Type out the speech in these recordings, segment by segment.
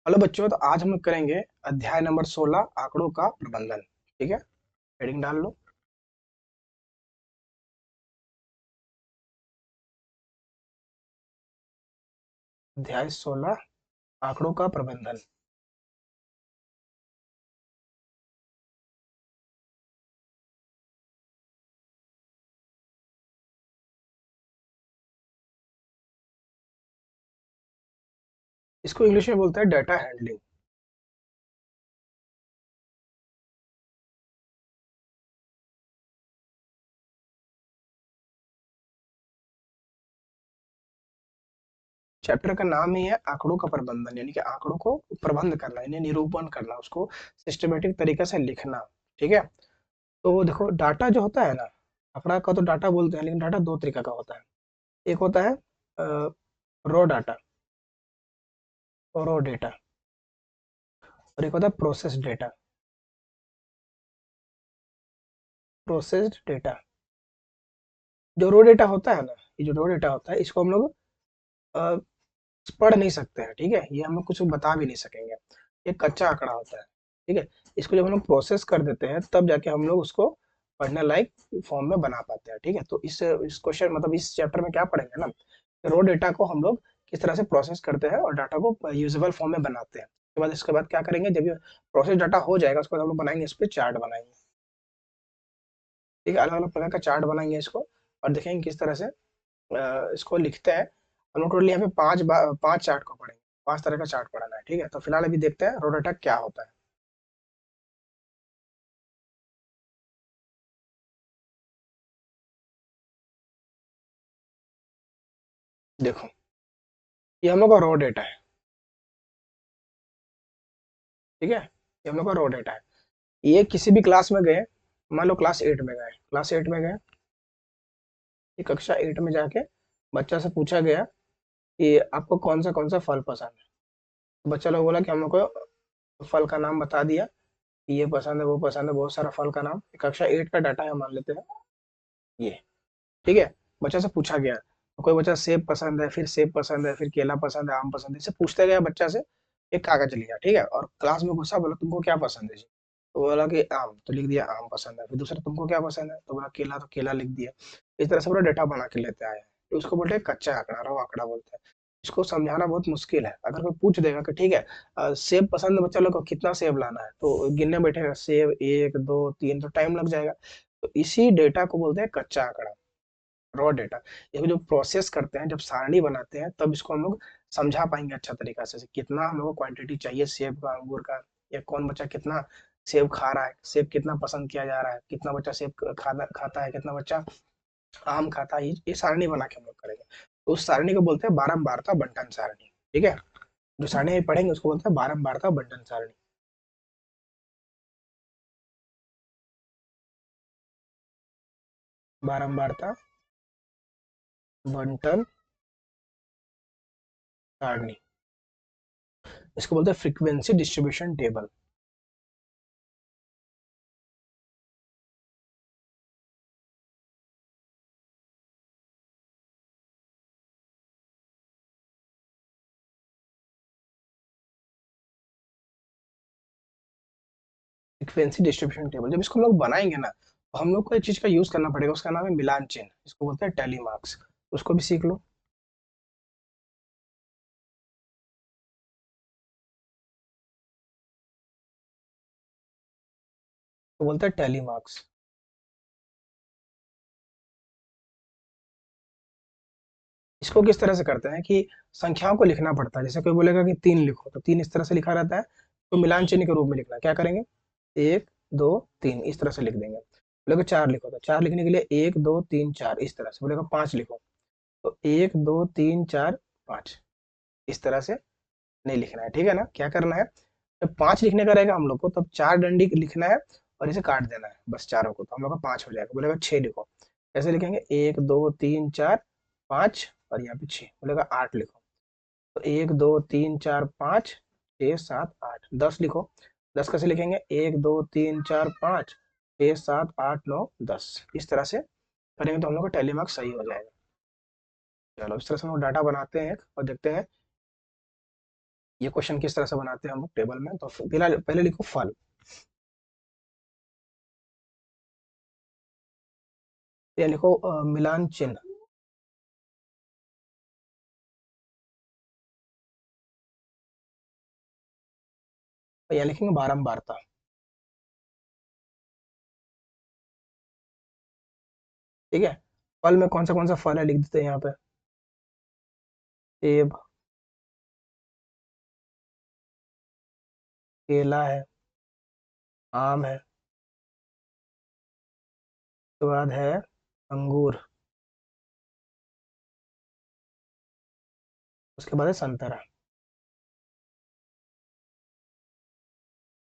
Hello बच्चों, तो आज हम लोग करेंगे अध्याय नंबर 16 आंकड़ों का प्रबंधन। ठीक है, हेडिंग डाल लो। अध्याय 16 आंकड़ों का प्रबंधन। इसको इंग्लिश में बोलते हैं डाटा हैंडलिंग। चैप्टर का नाम ही है आंकड़ों का प्रबंधन, यानी कि आंकड़ों को प्रबंध करना, यानी निरूपण करना, उसको सिस्टमेटिक तरीके से लिखना। ठीक है, तो देखो डाटा जो होता है ना, आंकड़ा का तो डाटा बोलते हैं, लेकिन डाटा दो तरीका का होता है। एक होता है रॉ डाटा, रॉ डेटा, और एक होता है प्रोसेस डेटा, प्रोसेस्ड डेटा। जो रॉ डेटा होता है ना, ये जो रॉ डेटा होता है, इसको हम लोग अ, पढ़ नहीं सकते हैं। ठीक है, ये हम लोग कुछ बता भी नहीं सकेंगे। ये कच्चा आंकड़ा होता है। ठीक है, इसको जब हम लोग प्रोसेस कर देते हैं तब जाके हम लोग उसको पढ़ने लायक फॉर्म में बना पाते हैं। ठीक है, तो इस क्वेश्चन मतलब इस चैप्टर में क्या पढ़ेंगे ना, रॉ डेटा को हम लोग किस तरह से प्रोसेस करते हैं और डाटा को यूजेबल फॉर्म में बनाते हैं। इसके बाद क्या करेंगे, जब ये प्रोसेस डाटा हो जाएगा उसके बाद हम लोग बनाएंगे, इस पे चार्ट बनाएंगे। ठीक है, अलग अलग प्रकार का चार्ट बनाएंगे इसको, और देखेंगे किस तरह से इसको लिखते हैं। हम लोग टोटली यहाँ पे पांच चार्ट को पढ़ेंगे, पांच तरह का चार्ट पढ़ना है। ठीक है, तो फिलहाल अभी देखते हैं रोडाटा क्या होता है। देखो, ये हम लोग का रॉ डेटा है। ठीक है, ये हम लोग का रॉ डेटा है। ये किसी भी क्लास में गए, मान लो क्लास 8 में गए, क्लास 8 में गए, ये कक्षा 8 में जाके बच्चा से पूछा गया कि आपको कौन सा फल पसंद है। तो बच्चा लोग बोला कि हम लोग को फल का नाम बता दिया कि ये पसंद है वो पसंद है, बहुत सारा फल का नाम। कक्षा 8 का डाटा है, मान लेते हैं ये। ठीक है, बच्चा से पूछा गया, तो कोई बच्चा सेब पसंद है, फिर सेब पसंद है, फिर केला पसंद है, आम पसंद है, इसे पूछते गया बच्चा से। एक कागज लिया, ठीक है, और क्लास में घुसा, बोला तुमको क्या पसंद है जी। तो बोला कि आम, तो लिख दिया आम पसंद है। फिर दूसरा, तुमको क्या पसंद है, तो बोला केला, तो केला लिख दिया। इस तरह से पूरा डेटा बना के लेते आए हैं। तो उसको बोलते हैं कच्चा आंकड़ा, रवा आंकड़ा बोलते हैं। इसको समझाना बहुत मुश्किल है। अगर कोई पूछ देगा कि ठीक है सेब पसंद है बच्चा लोग को, कितना सेब लाना है, तो गिनने बैठेगा सेब, एक दो तीन, तो टाइम लग जाएगा। तो इसी डेटा को बोलते हैं कच्चा आंकड़ा, रॉ डेटा। ये जो प्रोसेस करते हैं, जब सारणी बनाते हैं, तब इसको हम लोग समझा पाएंगे अच्छा तरीका से कितना हम लोग को क्वांटिटी चाहिए सेब का, अंगूर का, या कौन बच्चा कितना सेब खा रहा है, सेब कितना पसंद किया जा रहा है, कितना बच्चा सेब खाता है, कितना बच्चा आम खाता है। ये सारणी बना के हम लोग करेंगे। तो उस सारणी को बोलते हैं बारंबारता बंटन सारणी। ठीक है, जो सारणी में पढ़ेंगे उसको बोलते हैं बारंबारता बंटन सारणी। बारंबारता बंटन सारणी, इसको बोलते हैं frequency distribution table. Frequency distribution table जब इसको हम लोग बनाएंगे ना, तो हम लोग को एक चीज का यूज करना पड़ेगा, उसका नाम है मिलान चिन्ह, इसको बोलते हैं टैली मार्क्स। उसको भी सीख लो। तो बोलते हैं टैली मार्क्स। इसको किस तरह से करते हैं कि संख्याओं को लिखना पड़ता है। जैसे कोई बोलेगा कि तीन लिखो, तो तीन इस तरह से लिखा रहता है, तो मिलान चिन्ह के रूप में लिखना क्या करेंगे, एक दो तीन इस तरह से लिख देंगे। बोलेगा चार लिखो, तो चार लिखने के लिए एक दो तीन चार इस तरह से। बोलेगा पांच लिखो, तो एक दो तीन चार पांच, इस तरह से नहीं लिखना है। ठीक है ना, क्या करना है, जब पांच लिखने का रहेगा हम लोग को, तब चार डंडी लिखना है और इसे काट देना है बस चारों को, तो हम लोग का पांच हो जाएगा। बोलेगा छह लिखो, कैसे लिखेंगे, एक दो तीन चार पांच, और यहाँ पे छह। बोलेगा आठ लिखो, तो एक दो तीन चार पाँच, छः सात आठ। दस लिखो, दस कैसे लिखेंगे, एक दो तीन चार पाँच, छः सात आठ नौ दस। इस तरह से करेंगे तो हम लोग का टैली मार्क्स सही हो जाएगा। चलो, इस तरह से हम लोग डाटा बनाते हैं और देखते हैं ये क्वेश्चन किस तरह से बनाते हैं हम लोग टेबल में, तो पहले पहले लिखो फल, या लिखो मिलान चिन्ह, या लिखेंगे बारंबारता। ठीक है, फल में कौन सा फल है लिख देते हैं यहाँ पे, सेब, केला है, आम है, उसके बाद है अंगूर, उसके बाद है संतरा।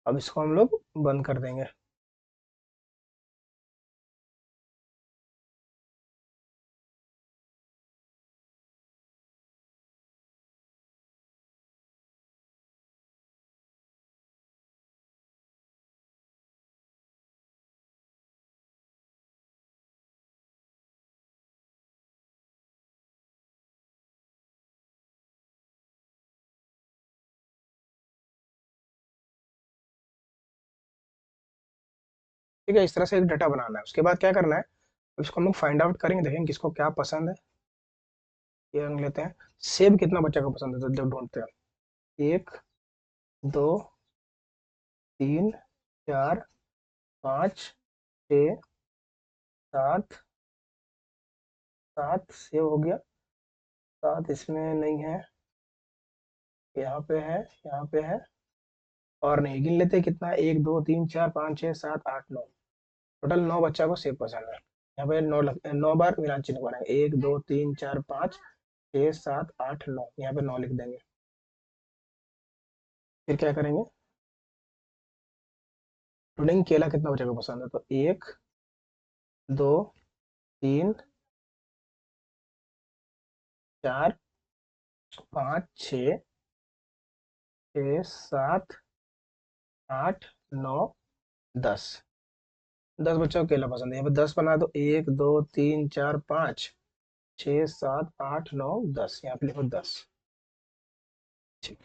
अब इसको हम लोग बंद कर देंगे। ठीक है, इस तरह से एक डाटा बनाना है। उसके बाद क्या करना है, अब इसको हम लोग फाइंड आउट करेंगे, देखेंगे किसको क्या पसंद है। ये रंग लेते हैं, सेब कितना बच्चा को पसंद है, तो जब ढूंढते हैं, एक, दो, तीन, चार, पाँच, छः, सात, सात सेब हो गया, सात इसमें नहीं है, यहाँ पे है, यहाँ पे है, और नहीं, गिन लेते हैं कितना है, एक, दो, तीन, चार, पाँच, छः, सात, आठ, नौ, टोटल 9 बच्चा को सेब पसंद है। यहाँ पे 9 बार मिलान चिन्ह बनाएंगे, एक, दो, तीन, चार, पाँच, छः, सात, आठ, नौ, यहाँ पे 9 लिख देंगे। फिर क्या करेंगे, ढूंढेंगे केला कितना बच्चा को पसंद है, तो एक, दो, तीन, चार, पाँच, छः, सात, आठ, नौ, 10, 10 बच्चों को केला पसंद है। यहाँ पे 10 बना दो, एक, दो, तीन, चार, पाँच, छः, सात, आठ, नौ, 10, यहाँ पे लिखो 10। ठीक,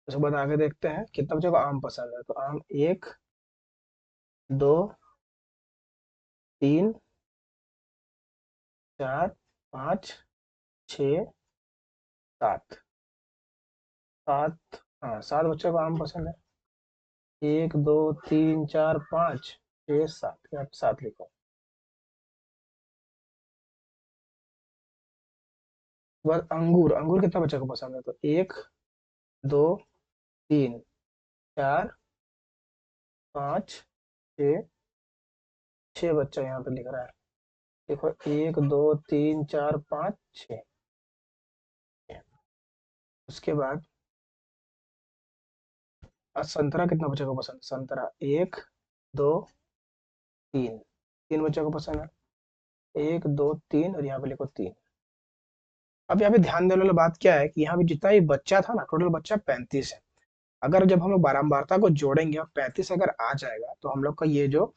उसके बाद आगे देखते हैं कितना बच्चों को आम पसंद है, तो आम एक, दो, तीन, चार, पाँच, छ, सात, सात, हाँ 7 बच्चों को आम पसंद है, एक, दो, तीन, चार, पाँच, छः, सात, यहाँ पे 7 लिखो। उसके बाद अंगूर, अंगूर कितना बच्चों को पसंद है, तो एक, दो, तीन, चार, पाँच, छः, 6 बच्चा यहाँ पे लिख रहा है, देखो एक, दो, तीन, चार, पाँच, छः। उसके बाद संतरा कितना बच्चों को पसंद है, संतरा एक, दो, तीन, 3 बच्चों को पसंद है, एक, दो, तीन, और यहाँ पे लिखो 3। अब यहाँ पे ध्यान देने वाली बात क्या है कि यहाँ पे जितना भी बच्चा था ना, टोटल बच्चा 35 है। अगर जब हम लोग बारंबारता को जोड़ेंगे और 35 अगर आ जाएगा, तो हम लोग का ये जो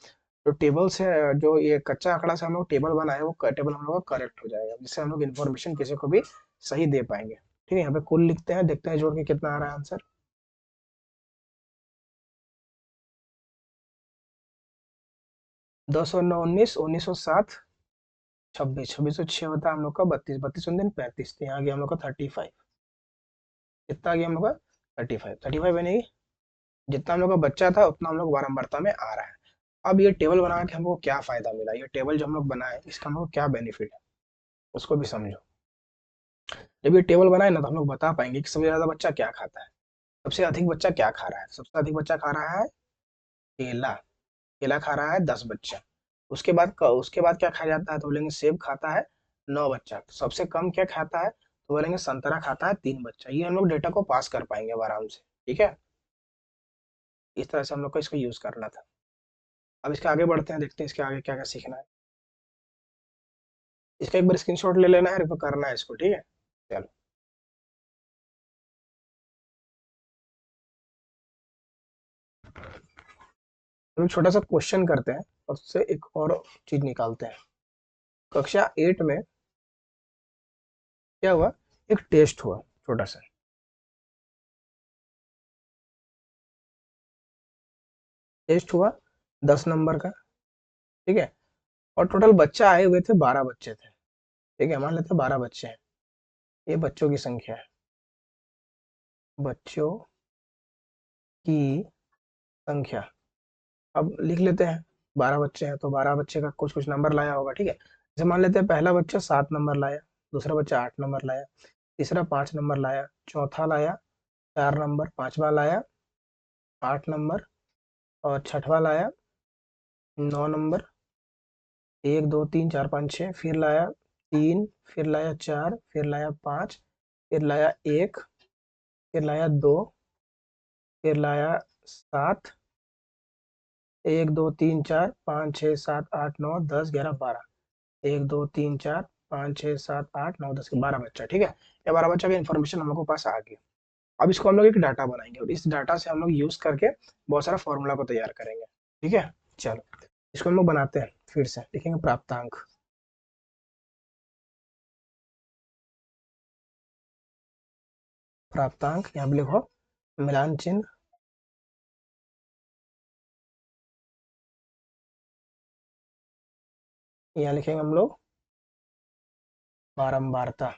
टेबल से, जो ये कच्चा आंकड़ा से हम लोग टेबल बनाए, वो टेबल हम लोग का करेक्ट हो जाएगा, जिससे हम लोग इन्फॉर्मेशन किसी को भी सही दे पाएंगे। ठीक है, यहाँ पे कुल लिखते हैं, देखते हैं जोड़ के कितना आ रहा है आंसर। 209, 19, 1907, 26, 2606 होता है हम लोग का 32, 32 35, तो यहाँ आ गया हम लोग का 35। कितना आ गया हम लोग का 35, 35 यानी जितना हम लोग का बच्चा था उतना हम लोग बारंबारता में आ रहा है। अब ये टेबल बना के हमको क्या फायदा मिला, ये टेबल जो हम लोग बनाए इसका हमको क्या बेनिफिट है, उसको भी समझो। जब ये टेबल बनाए ना, तो हम लोग बता पाएंगे कि सबसे ज्यादा बच्चा क्या खाता है, सबसे अधिक बच्चा क्या खा रहा है। सबसे अधिक बच्चा खा रहा है केला, केला खा रहा है 10 बच्चा। उसके बाद क्या खाया जाता है, तो बोलेंगे सेब खाता है 9 बच्चा। तो सबसे कम क्या खाता है, तो बोलेंगे संतरा खाता है 3 बच्चा। ये हम लोग डेटा को पास कर पाएंगे अब आराम से। ठीक है, इस तरह से हम लोग को इसको यूज करना था। अब इसके आगे बढ़ते हैं, देखते हैं इसके आगे क्या क्या सीखना है। इसका एक बार स्क्रीनशॉट ले लेना है, रिफर करना है इसको। ठीक है, चलो हम छोटा सा क्वेश्चन करते हैं और उससे एक और चीज निकालते हैं। कक्षा 8 में क्या हुआ एक टेस्ट हुआ छोटा सा, टेस्ट हुआ 10 नंबर का, ठीक है। और टोटल बच्चा आए हुए थे 12 बच्चे थे, ठीक है, मान लेते हैं 12 बच्चे हैं। ये बच्चों की संख्या है, बच्चों की संख्या। अब लिख लेते हैं, 12 बच्चे हैं तो 12 बच्चे का कुछ कुछ नंबर लाया होगा, ठीक है। जैसे मान लेते हैं पहला बच्चा 7 नंबर लाया, दूसरा बच्चा 8 नंबर लाया, तीसरा 5 नंबर लाया, चौथा लाया 4 नंबर, पांचवा लाया 8 नंबर, और छठवा लाया 9 नंबर। 1 2 3 4 5 6, फिर लाया 3, फिर लाया 4, फिर लाया 5, फिर लाया 1, फिर लाया 2, फिर लाया 7। 1 2 3 4 5 6 7 8 9 10 11 12। 1 2 3 4 5 6 7 8 9 10 12 बच्चा, ठीक है। ये 12 बच्चा का इन्फॉर्मेशन हम लोग के पास आ गया। अब इसको हम लोग एक डाटा बनाएंगे और इस डाटा से हम लोग यूज करके बहुत सारा फॉर्मूला को तैयार करेंगे, ठीक है। चलो इसको हम लोग बनाते हैं, फिर से लिखेंगे प्राप्तांक। प्राप्तांक यहाँ पे लिखो, मिलान चिन्ह, यहाँ लिखेंगे हम लोग बारंबारता।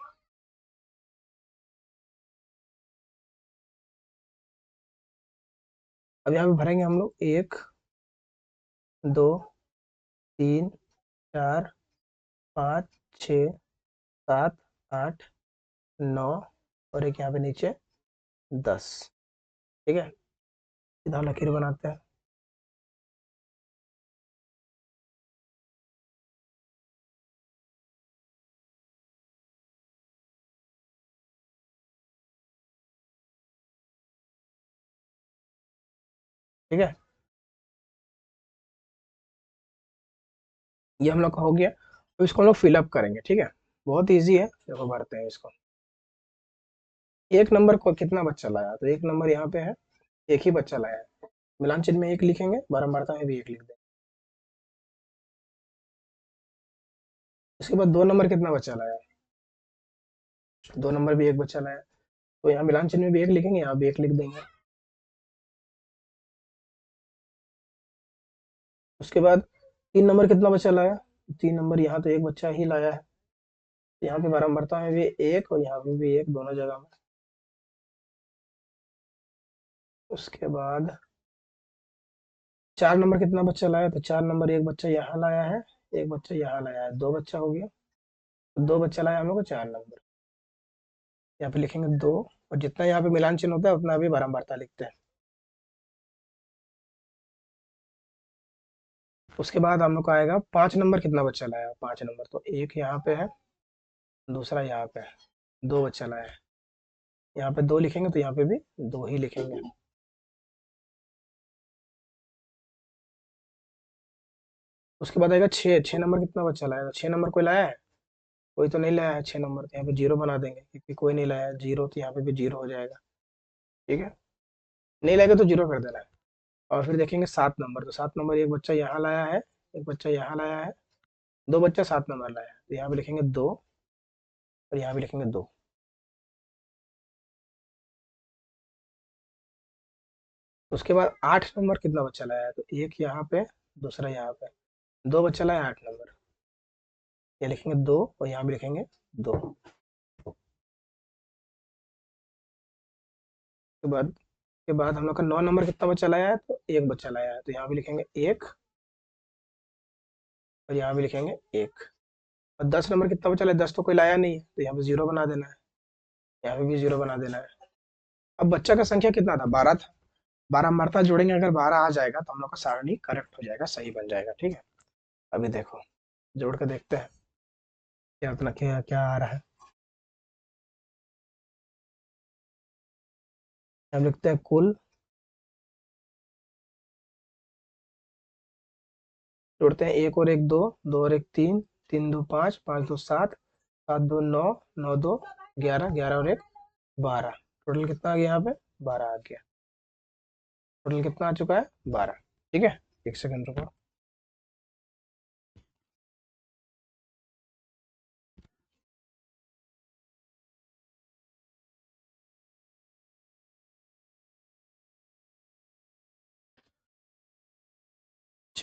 अब यहाँ पे भरेंगे हम लोग 1 2 3 4 5 6 7 8 9, और एक यहाँ पे नीचे 10, ठीक है। सीधा लकीर बनाते हैं, ठीक है। ये हम लोग का हो गया। तो इसको हम लोग फिलअप करेंगे, ठीक है। बहुत इजी है, देखो भरते हैं इसको। 1 नंबर को कितना बच्चा लाया, तो 1 नंबर यहाँ पे है, एक ही बच्चा लाया है। मिलान चिन्ह में 1 लिखेंगे, बारंबारता में भी 1 लिख देंगे। उसके बाद 2 नंबर कितना बच्चा लाया है, 2 नंबर भी एक बच्चा लाया है, तो यहाँ मिलान चिन्ह में भी 1 लिखेंगे, यहाँ भी 1 लिख देंगे। उसके बाद 3 नंबर कितना बच्चा लाया, 3 नंबर यहाँ तो एक बच्चा ही लाया है, यहाँ पे बारंबारता में भी 1 और यहाँ पे भी 1, दोनों जगह में। उसके बाद 4 नंबर कितना बच्चा लाया, तो 4 नंबर एक बच्चा यहाँ लाया है, एक बच्चा यहाँ लाया है, 2 बच्चा हो गया। तो 2 बच्चा लाया हम लोग को 4 नंबर, यहाँ पे लिखेंगे 2, और जितना यहाँ पे मिलान चिन्ह होता है उतना भी बारंबारता लिखते हैं। उसके बाद हम लोग का आएगा 5 नंबर कितना बच्चा लाया, 5 नंबर तो एक यहाँ पे है, दूसरा यहाँ पे है, 2 बच्चा लाया है, यहाँ पे 2 लिखेंगे तो यहाँ पे भी 2 ही लिखेंगे। उसके बाद आएगा 6 नंबर कितना बच्चा लाया, 6 नंबर कोई लाया है, कोई तो नहीं लाया है 6 नंबर, तो यहाँ पे 0 बना देंगे, क्योंकि कोई नहीं लाया है 0, तो यहाँ पे भी 0 हो जाएगा, ठीक है। नहीं लाएगा तो 0 कर देना है। और फिर देखेंगे 7 नंबर, तो 7 नंबर एक बच्चा यहाँ लाया है, एक बच्चा यहाँ लाया है, 2 बच्चा 7 नंबर लाया है, तो यहाँ पे लिखेंगे 2, और यहाँ भी लिखेंगे 2। उसके बाद 8 नंबर कितना बच्चा लाया है, तो एक यहाँ पे, दूसरा यहाँ पे, 2 बच्चा लाया 8 नंबर, ये लिखेंगे 2, और यहाँ भी लिखेंगे 2। के बाद हम लोग का 9 नंबर कितना बच्चा लाया है, तो एक बच्चा लाया है, तो यहाँ भी लिखेंगे 1, और यहाँ भी लिखेंगे 1। और 10 नंबर कितना बच्चा लाया, 10 तो कोई लाया नहीं है, तो यहाँ पे 0 बना देना है, यहाँ पे भी 0 बना देना है। अब बच्चा का संख्या कितना था, 12 था। बारंबारता जोड़ेंगे, अगर 12 आ जाएगा तो हम लोग का सारणी करेक्ट हो जाएगा, सही बन जाएगा, ठीक है। अभी देखो जोड़ के देखते हैं क्या उतना क्या क्या आ रहा है। हम लिखते हैं कुल, जोड़ते हैं, एक और एक दो, दो और एक तीन, तीन दो पाँच, पाँच दो सात, सात दो नौ, नौ दो 11, 11 और एक 12। टोटल कितना आ गया यहाँ पे, 12 आ गया। टोटल कितना आ चुका है, 12, ठीक है। एक सेकंड रुको।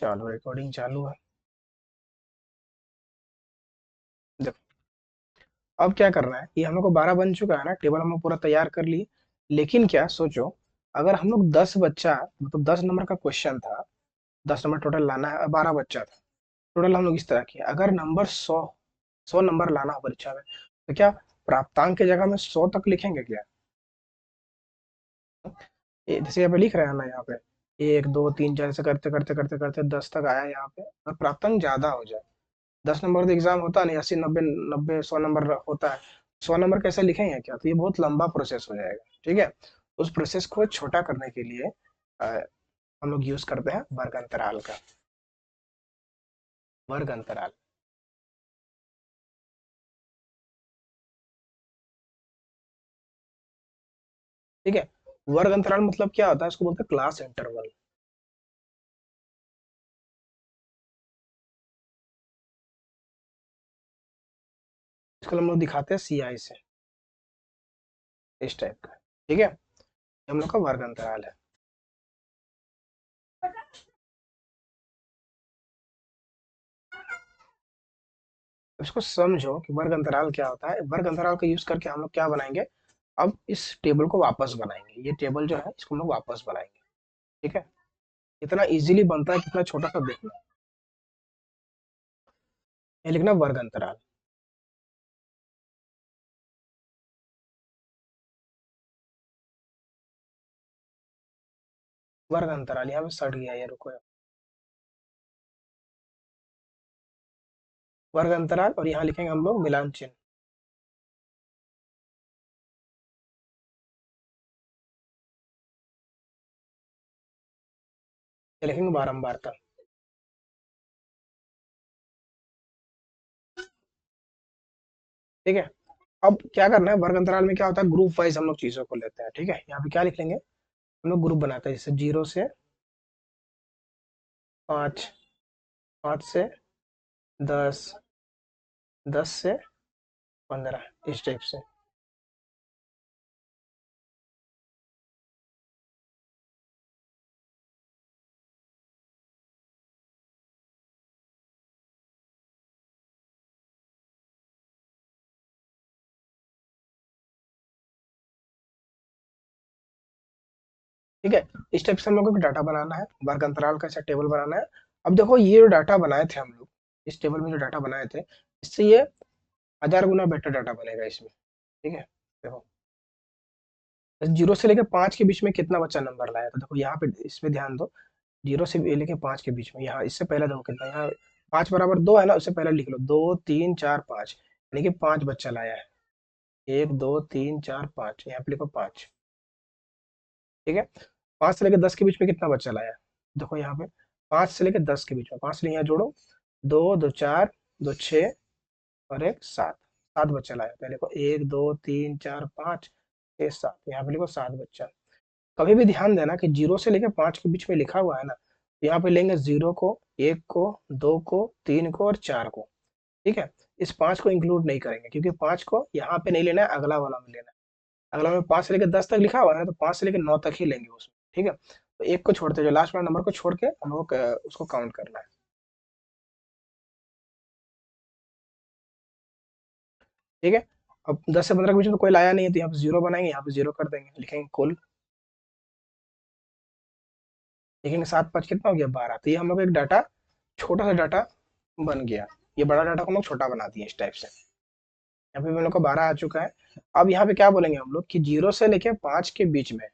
चलो रिकॉर्डिंग चालू है। देखो अब क्या करना है, ये हम लोग को 12 बन चुका है ना, टेबल हम लोग पूरा तैयार कर लिए। लेकिन क्या सोचो, अगर हम लोग 10 बच्चा, मतलब 10 नंबर का क्वेश्चन था, 10 नंबर टोटल लाना है, 12 बच्चा था टोटल, हम लोग इस तरह किया, अगर नंबर 100 नंबर लाना हो परीक्षा में, तो क्या प्राप्तांक की जगह में 100 तक लिखेंगे क्या? जैसे यहाँ पे लिख रहे हैं ना, यहाँ पे 1 2 3 4 ऐसे करते करते करते करते 10 तक आया यहाँ पे, और प्राप्तांक ज्यादा हो जाए। 10 नंबर तो एग्जाम होता नहीं, 80 90 90 100 नंबर होता है। 100 नंबर कैसे लिखेंगे क्या, तो ये बहुत लंबा प्रोसेस हो जाएगा। ठीक है, उस प्रोसेस को छोटा करने के लिए अ, हम लोग यूज करते हैं वर्ग अंतराल का। वर्ग अंतराल। ठीक है, वर्ग अंतराल मतलब क्या होता है, इसको बोलते हैं क्लास इंटरवल। इसको हम लोग दिखाते हैं सीआई से, इस टाइप का। ठीक है, ये हम लोग का वर्ग अंतराल है। इसको समझो कि वर्ग अंतराल क्या होता है। वर्ग अंतराल का यूज करके हम लोग क्या बनाएंगे, अब इस टेबल को वापस बनाएंगे। ये टेबल जो है इसको हम लोग वापस बनाएंगे। ठीक है, इतना इजीली बनता है, कितना छोटा सा देखना। ये लिखना वर्ग अंतराल। वर्ग अंतराल यहाँ पे सट गया, ये रुको। वर्ग अंतराल, और यहाँ लिखेंगे हम लोग मिलान चिन्ह। ये लिखेंगे बारंबारता। ठीक है, अब क्या करना है, वर्ग अंतराल में क्या होता है, ग्रुप वाइज हम लोग चीजों को लेते हैं। ठीक है, यहाँ पे क्या लिख लेंगे, हम लोग ग्रुप बनाते हैं, जैसे 0 से 5, 5 से 10, 10 से 15, इस टाइप से। ठीक है, इस टाइप से हम लोग को डाटा बनाना है, वर्ग अंतराल का ऐसा टेबल बनाना है। अब देखो ये जो डाटा बनाए थे हम लोग, इस टेबल में जो डाटा बनाए थे, इससे ये 1000 गुना बेटर डाटा बनेगा इसमें। ठीक है, देखो 0 से लेकर 5 के बीच में कितना बच्चा नंबर लाया, तो देखो यहाँ पे इस पे ध्यान दो। 0 से लेकर 5 के बीच में, यहाँ इससे पहले देखो कितना, यहाँ 5 बराबर 2 है ना, उससे पहले लिख लो 2 3 4 5, यानी कि 5 बच्चा लाया है। 1 2 3 4 5, यहाँ पे लिखो 5। ठीक है, 5 से लेकर 10 के बीच में कितना बच्चा लाया, देखो यहाँ पे 5 से लेकर 10 के बीच में, 5 से यहाँ जोड़ो, 2 2 4 2 6 और 1 7, 7 बच्चा लाया। पहले को 1 2 3 4 5 6 7, यहाँ पे लिखो 7 बच्चा। कभी भी ध्यान देना कि 0 से लेकर 5 के बीच में लिखा हुआ है ना, तो यहाँ पे लेंगे 0 को, 1 को, 2 को, 3 को और 4 को। ठीक है, इस 5 को इंक्लूड नहीं करेंगे, क्योंकि 5 को यहाँ पे नहीं लेना है, अगला वाला में लेना है। अगला में 5 से लेकर 10 तक लिखा हुआ है ना, तो 5 से लेकर 9 तक ही लेंगे उसमें। ठीक है, तो एक को छोड़ते, जो लास्ट वाला नंबर को छोड़ के हम लोग को उसको काउंट करना है। ठीक है, अब 10 से 15 के बीच में तो कोई लाया नहीं है, तो यहाँ पे 0 बनाएंगे, यहाँ पे 0 कर देंगे, लिखेंगे कुल। लिखेंगे 7 5 कितना हो गया, 12। तो ये हम लोग एक डाटा, छोटा सा डाटा बन गया। ये बड़ा डाटा को हम लोग छोटा बना दिए इस टाइप से। यहाँ पे हम लोग का 12 आ चुका है। अब यहाँ पे क्या बोलेंगे हम लोग कि 0 से लेके 5 के बीच में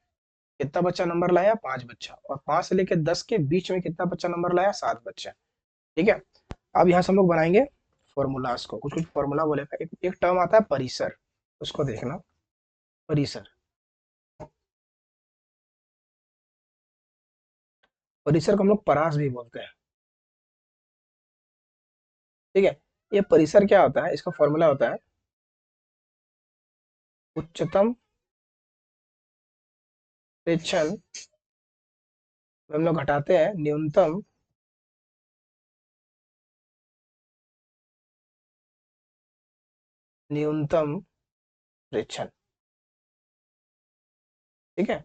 कितना बच्चा नंबर लाया, 5 बच्चा, और 5 से लेके 10 के बीच में कितना बच्चा नंबर लाया, 7 बच्चा। ठीक है, अब यहाँ से हम लोग बनाएंगे फॉर्मूलाज को, कुछ कुछ फॉर्मूला बोलेगा। एक टर्म आता है परिसर, उसको देखना। परिसर, परिसर को हम लोग परास भी बोलते हैं। ठीक है, ये परिसर क्या होता है, इसका फॉर्मूला होता है उच्चतम प्रेक्षण में हम लोग घटाते हैं न्यूनतम प्रेक्षण। ठीक है,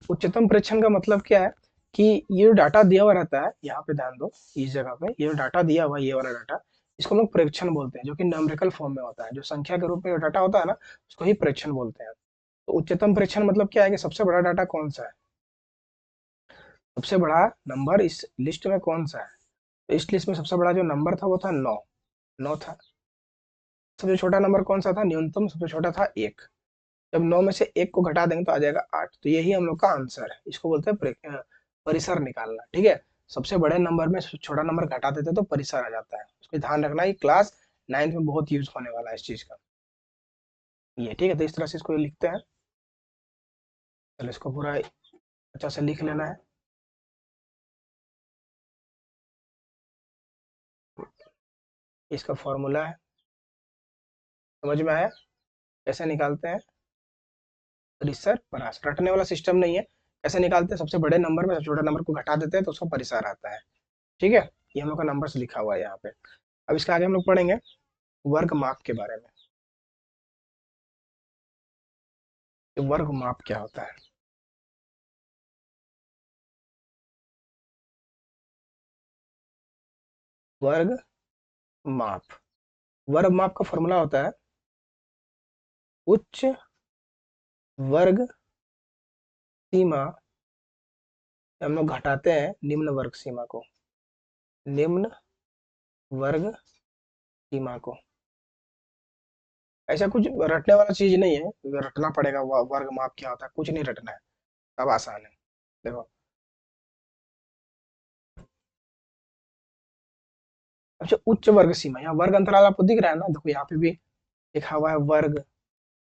उच्चतम प्रेक्षण का मतलब क्या है, कि ये जो डाटा दिया हुआ रहता है, यहाँ पे ध्यान दो, इस जगह पे ये जो डाटा दिया हुआ है, ये वाला डाटा, इसको हम लोग प्रेक्षण बोलते हैं, जो कि न्यूमेरिकल फॉर्म में होता है। जो संख्या के रूप में जो डाटा होता है ना, उसको ही प्रेक्षण बोलते हैं। तो उच्चतम प्रेक्षण मतलब क्या है कि सबसे बड़ा डाटा कौन सा है, सबसे बड़ा नंबर इस लिस्ट में कौन सा है। तो इस लिस्ट में सबसे बड़ा जो नंबर था वो था 9, 9 था। सबसे छोटा नंबर कौन सा था, न्यूनतम सबसे छोटा था 1। जब 9 में से 1 को घटा देंगे तो आ जाएगा 8। तो यही हम लोग का आंसर है, इसको बोलते हैं परिसर निकालना। ठीक है, सबसे बड़े नंबर में छोटा नंबर घटा देते तो परिसर आ जाता है। उसको ध्यान रखना, ये क्लास 9th में बहुत यूज होने वाला है इस चीज का ये। ठीक है, तो इस तरह से इसको लिखते हैं। चलो इसको पूरा अच्छा से लिख लेना है। इसका फॉर्मूला है, समझ में आया कैसे निकालते हैं, परिसर परास, रटने वाला सिस्टम नहीं है। कैसे निकालते हैं, सबसे बड़े नंबर में सबसे छोटे नंबर को घटा देते हैं तो उसका परिसर आता है। ठीक है, ये हम लोग का नंबर्स लिखा हुआ है यहाँ पे। अब इसके आगे हम लोग पढ़ेंगे वर्ग माप के बारे में। तो वर्ग माप क्या होता है, वर्ग माप, वर्ग माप का फॉर्मूला होता है उच्च वर्ग सीमा, हम लोग घटाते हैं निम्न वर्ग सीमा को, निम्न वर्ग सीमा को। ऐसा कुछ रटने वाला चीज नहीं है, रटना पड़ेगा वर्ग माप क्या होता है, कुछ नहीं रटना है, सब आसान है। देखो अच्छा, उच्च वर्ग सीमा, यहाँ वर्ग अंतराल आपको दिख रहा है ना, देखो यहाँ पे भी लिखा हुआ है वर्ग,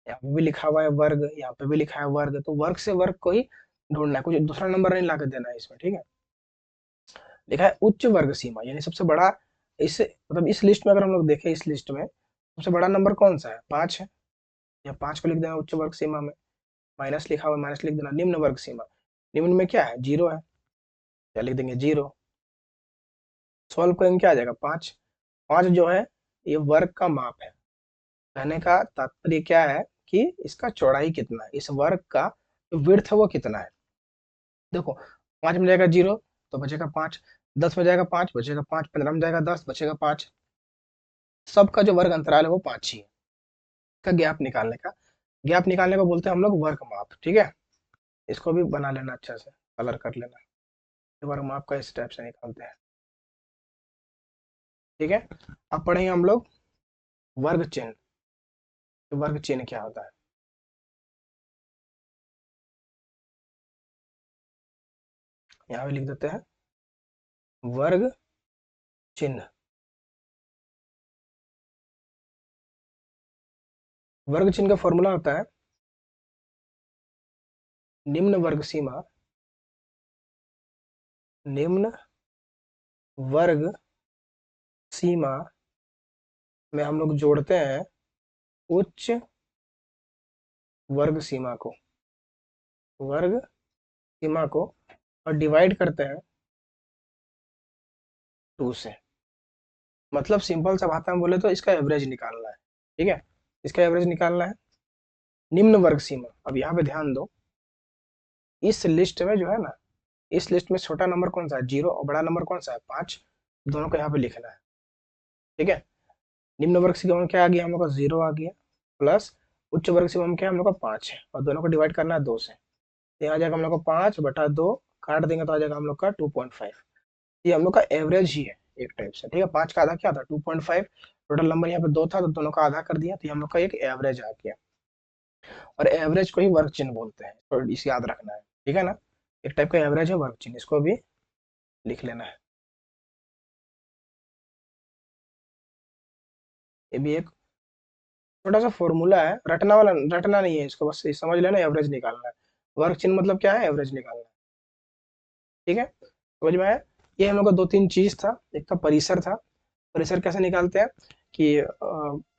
यहाँ पे भी लिखा हुआ है वर्ग, यहाँ पे भी लिखा है वर्ग। तो वर्ग से वर्ग को ही ढूंढना है, कुछ दूसरा नंबर नहीं ला के देना है इसमें। ठीक है, लिखा है उच्च वर्ग सीमा, यानी सबसे बड़ा, इस मतलब इस लिस्ट में अगर हम लोग देखें, इस लिस्ट में सबसे बड़ा नंबर कौन सा है, 5 है। या 5 को लिख देना उच्च वर्ग सीमा में, माइनस लिखा हुआ है, माइनस लिख देना। निम्न वर्ग सीमा, निम्न में क्या है, 0 है, क्या लिख देंगे 0। सॉल्व करेंगे क्या आ जाएगा, 5। 5 जो है ये वर्ग का माप है। कहने का तात्पर्य क्या है कि इसका चौड़ाई कितना है, इस वर्ग का जो विड्थ है वो कितना है। देखो 5 में जाएगा 0 तो बचेगा 5, 10 में जाएगा 5 बचेगा 5, 15 में जाएगा 10 बचेगा 5। सबका जो वर्ग अंतराल है वो 5 ही है। इसका गैप निकालने का, गैप निकालने को बोलते हैं हम लोग वर्ग माप। ठीक है, इसको भी बना लेना अच्छा से, कलर कर लेना। वर्ग माप का इस टाइप से निकालते हैं। ठीक है, अब पढ़ेंगे हम लोग वर्ग चिन्ह। तो वर्ग चिन्ह क्या होता है, यहाँ पे लिख देते हैं वर्ग चिन्ह। वर्ग चिन्ह का फॉर्मूला होता है निम्न वर्ग सीमा, निम्न वर्ग सीमा में हम लोग जोड़ते हैं उच्च वर्ग सीमा को, वर्ग सीमा को, और डिवाइड करते हैं 2 से। मतलब सिंपल सा भाषा में बोले तो इसका एवरेज निकालना है। ठीक है, इसका एवरेज निकालना है। निम्न वर्ग सीमा, अब यहाँ पे ध्यान दो, इस लिस्ट में जो है ना, इस लिस्ट में छोटा नंबर कौन सा है, 0, और बड़ा नंबर कौन सा है, 5। दोनों को यहाँ पे लिखना है। ठीक है, निम्न वर्ग सीमा में क्या आ गया हम लोग का, 0 आ गया, प्लस उच्च वर्ग सीमा में क्या है हम लोग का 5 है, और दोनों को डिवाइड करना है 2 से। तो यहाँ आ जाएगा हम लोग का 5/2, काट देंगे तो आ जाएगा हम लोग का 2.5। ये हम लोग का एवरेज ही है एक टाइप से। ठीक है, 5 का आधा क्या था, 2.5। टोटल नंबर यहाँ पे 2 था तो दोनों का आधा कर दिया, तो ये हम लोग का एक एवरेज आ गया। और एवरेज को ही वर्ग चिन्ह बोलते हैं, तो इसे याद रखना है। ठीक है ना, एक टाइप का एवरेज है वर्ग चिन्ह, इसको भी लिख लेना है। ये भी एक छोटा सा फॉर्मूला है, रटना वाला, रटना नहीं है इसको, बस ये समझ लेना, एवरेज निकालना है। वर्ग चिन्ह मतलब क्या है, एवरेज निकालना है। ठीक है, समझ में आया। ये हम लोग का 2-3 चीज था, एक का परिसर था। परिसर कैसे निकालते हैं कि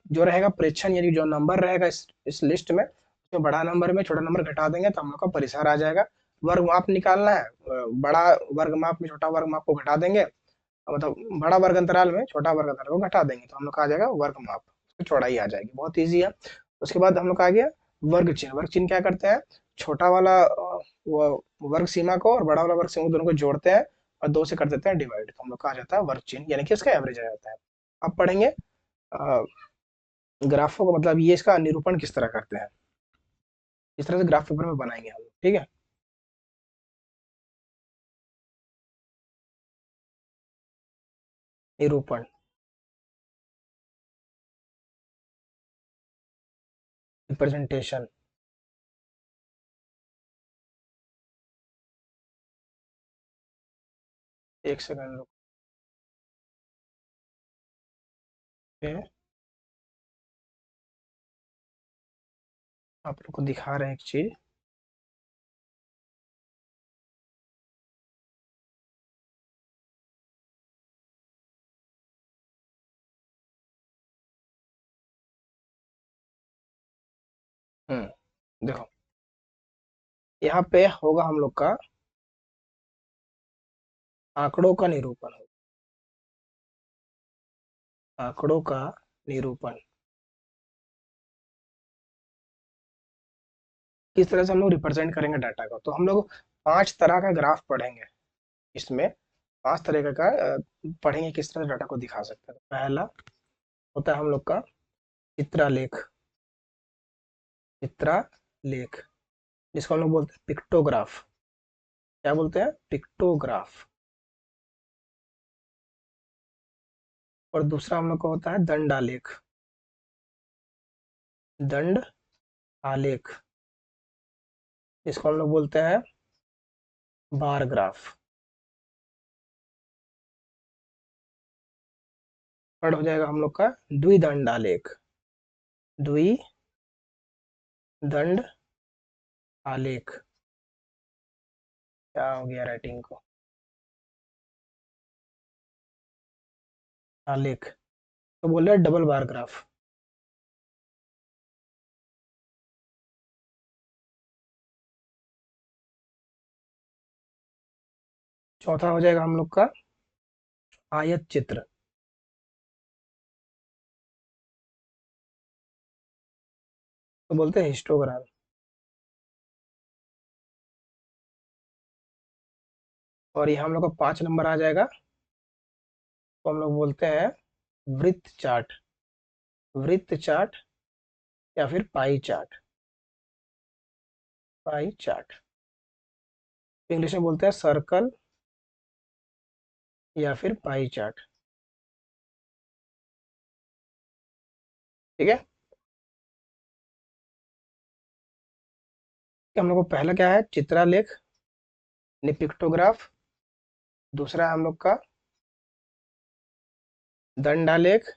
जो रहेगा प्रेक्षण, यानी जो नंबर रहेगा इस लिस्ट में, उसमें बड़ा नंबर में छोटा नंबर घटा देंगे तो हम लोग का परिसर आ जाएगा। वर्ग माप निकालना है, बड़ा वर्ग माप में छोटा वर्ग माप को घटा देंगे, मतलब बड़ा वर्ग अंतराल में छोटा वर्ग अंतराल को घटा देंगे तो हम लोग का आ जाएगा वर्ग माप, उसकी चौड़ाई आ जाएगी, बहुत ईजी है। उसके बाद हम लोग का आ गया वर्ग चिन्ह। वर्ग चिन्ह क्या करते हैं, छोटा वाला वो वर्ग सीमा को और बड़ा वाला वर्ग सीमा को दोनों को जोड़ते हैं और 2 से कर देते हैं डिवाइड, तो हम लोग का आ जाता है वर्ग चिन्ह, यानी कि इसका एवरेज आ जाता है। अब पढ़ेंगे ग्राफों का मतलब ये इसका निरूपण किस तरह करते हैं, इस तरह से ग्राफ पेपर में बनाएंगे हम लोग, ठीक है। निरूपण, रिप्रेजेंटेशन। एक सेकंड रुक के आप लोग को दिखा रहे हैं एक चीज। देखो यहाँ पे होगा हम लोग का आंकड़ों का निरूपण हो, आंकड़ों का निरूपण किस तरह से हम लोग रिप्रेजेंट करेंगे डाटा को, तो हम लोग 5 तरह का ग्राफ पढ़ेंगे इसमें, 5 तरह का पढ़ेंगे किस तरह से डाटा को दिखा सकते हैं। पहला होता है हम लोग का चित्रालेख, चित्रालेख जिसको हम लोग बोलते हैं पिक्टोग्राफ। क्या बोलते हैं? पिक्टोग्राफ। और दूसरा हम लोग का होता है दंडालेख, दंड आलेख जिसको हम लोग बोलते हैं बार ग्राफ। थर्ड हो जाएगा हम लोग का द्विदंडालेख, द्विदंड आलेख। क्या हो गया राइटिंग को, आलेख तो बोल रहे हैं डबल बार ग्राफ। चौथा हो जाएगा हम लोग का आयत चित्र, तो बोलते हैं हिस्टोग्राम। और ये हम लोग का 5 नंबर आ जाएगा, तो हम लोग बोलते हैं वृत्त चार्ट, वृत्त चार्ट या फिर pie chart, pie chart. English में बोलते हैं सर्कल या फिर पाई चार्ट, ठीक है। कि हम लोग को पहला क्या है, चित्रालेख यानी पिक्टोग्राफ। दूसरा है हम लोग का दंडालेख।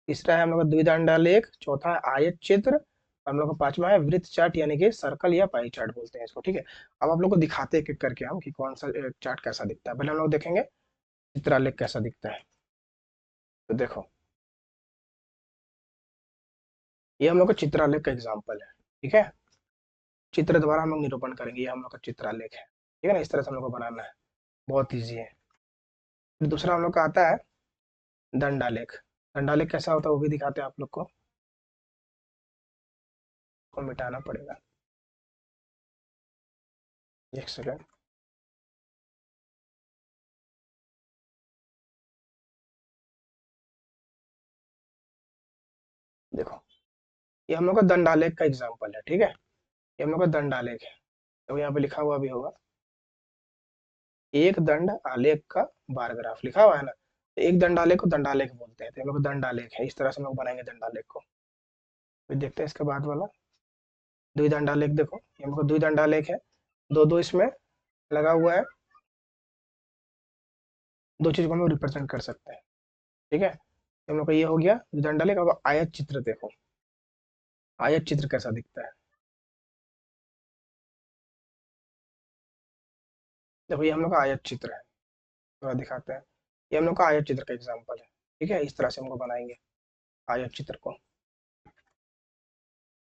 तीसरा है हम लोग का द्विदंडालेख। चौथा है आयत चित्र। हम लोग का पांचवा है वृत्त चार्ट यानी कि सर्कल या पाई चार्ट बोलते हैं इसको, ठीक है। अब आप लोग को दिखाते हैं एक एक करके हम कि कौन सा चार्ट कैसा दिखता है। पहले हम लोग देखेंगे चित्रालेख कैसा दिखता है। तो देखो ये हम लोग का चित्रालेख का एग्जाम्पल है, ठीक है। चित्र द्वारा हम लोग निरूपण करेंगे, ये हम लोग का चित्रालेख है, ठीक है ना। इस तरह से हम लोग को बनाना है, बहुत ईजी है। फिर दूसरा हम लोग का आता है दंडालेख। दंडालेख कैसा होता है वो भी दिखाते हैं आप लोग को मिटाना पड़ेगा, एक सेकेंड। देखो ये हम लोग का दंडालेख का एग्जाम्पल है, ठीक है। ये हम लोग का दंडालेख है, तो यहाँ पे लिखा हुआ भी होगा एक दंड आलेख का बार ग्राफ लिखा हुआ है ना, तो एक दंडालेख को दंडालेख बोलते हैं, तो हम लोग का दंडालेख है। इस तरह से हम लोग बनाएंगे दंडालेख को। फिर देखते हैं इसके बाद वाला द्विदंडालेख। देखो ये हम लोग का द्विदंडालेख है, दो दो इसमें लगा हुआ है, दो चीज को हम लोग रिप्रेजेंट कर सकते हैं, ठीक है। तो हम लोग का ये हो गया द्विदंडालेख। अब आयत चित्र देखो, आयत चित्र कैसा दिखता है। देखो ये हम लोग का आयत चित्र है, थोड़ा दिखाते हैं। ये हम लोग का आयत चित्र का एग्जाम्पल है, ठीक है। इस तरह से हमको बनाएंगे आयत चित्र को। और